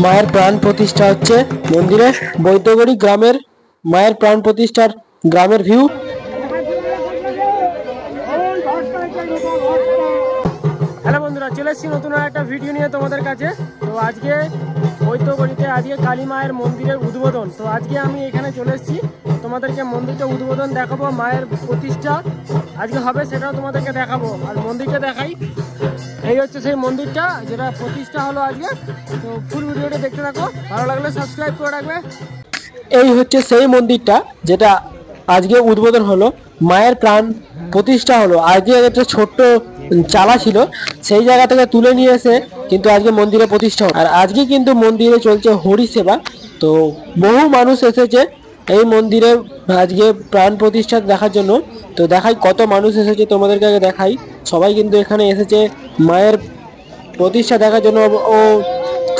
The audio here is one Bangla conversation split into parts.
মায়ের প্রাণ প্রতিষ্ঠা হচ্ছে মন্দিরে। বৈদ্যগড়ি গ্রামের মায়ের প্রাণ প্রতিষ্ঠার গ্রামের ভিউ। হ্যালো বন্ধুরা, চলে এসেছি নতুন একটা ভিডিও নিয়ে তোমাদের কাছে। তো আজকে বৈদ্যগড়িতে আজকে কালী মায়ের মন্দিরের উদ্বোধন। তো আজকে আমি এখানে চলে এসেছি, তোমাদেরকে মন্দিরটা উদ্বোধন দেখাবো। মায়ের প্রতিষ্ঠা আজকে হবে, সেটাও তোমাদেরকে দেখাবো। আর মন্দিরটা দেখাই, এই হচ্ছে সেই মন্দিরটা যেটা প্রতিষ্ঠা হলো আজকে। তো ফুল ভিডিওটা দেখতে থাকো, ভালো লাগলে সাবস্ক্রাইব করে রাখবে। এই হচ্ছে সেই মন্দিরটা যেটা আজকে উদ্বোধন হলো, মায়ের প্রাণ প্রতিষ্ঠা হলো। আজকে একটা ছোট্ট চালা ছিল, সেই জায়গা থেকে তুলে নিয়ে এসে কিন্তু আজকে মন্দিরে প্রতিষ্ঠা। আর আজকে কিন্তু মন্দিরে চলছে হরি সেবা। তো বহু মানুষ এসেছে এই মন্দিরে আজকে প্রাণ প্রতিষ্ঠা দেখার জন্য। তো দেখাই কত মানুষ এসেছে, তোমাদেরকে আগে দেখাই। সবাই কিন্তু এখানে এসেছে মায়ের প্রতিষ্ঠা দেখার জন্য, ও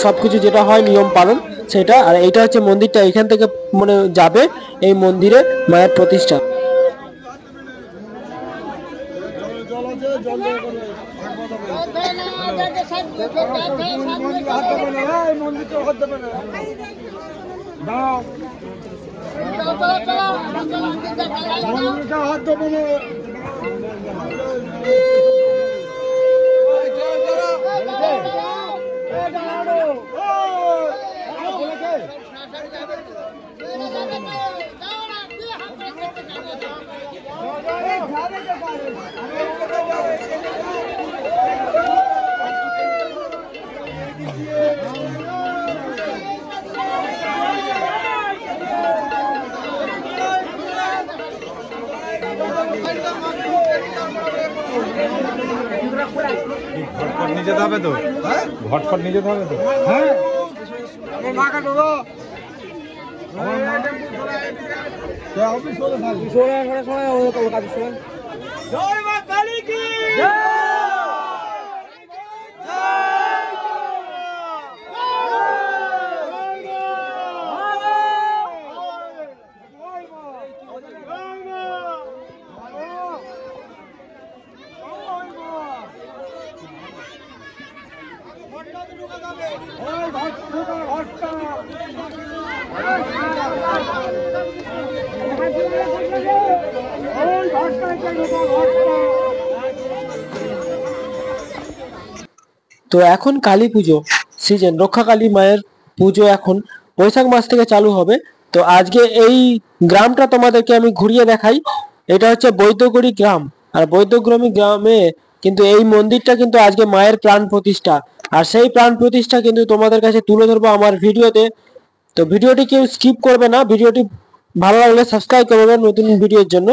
সবকিছু যেটা হয় নিয়ম পালন সেটা। আর এইটা হচ্ছে মন্দিরটা, এখান থেকে মানে যাবে এই মন্দিরে মায়ের প্রতিষ্ঠা। ঘটফট নিয়ে যেতে হবে তো, ঘটফট নিয়ে যেতে হবে তো। হ্যাঁ জয় মা কালী কি তো এখন কালী পুজো সিজন, রক্ষা কালী মায়ের পুজো এখন বৈশাখ মাস থেকে চালু হবে। তো আজকে এই গ্রামটা তোমাদেরকে আমি ঘুরিয়ে দেখাই। এটা হচ্ছে বৈদ্যগড়ি গ্রাম, আর বৈদ্যগ্রামী গ্রামে কিন্তু এই মন্দিরটা কিন্তু আজকে মায়ের প্রাণ প্রতিষ্ঠা। আর সেই প্রাণ প্রতিষ্ঠা কিন্তু তোমাদের কাছে তুলে ধরবো আমার ভিডিওতে। তো ভিডিওটি কেউ স্কিপ করবে না, ভিডিওটি ভালো লাগলে সাবস্ক্রাইব করবে নতুন ভিডিওর জন্য।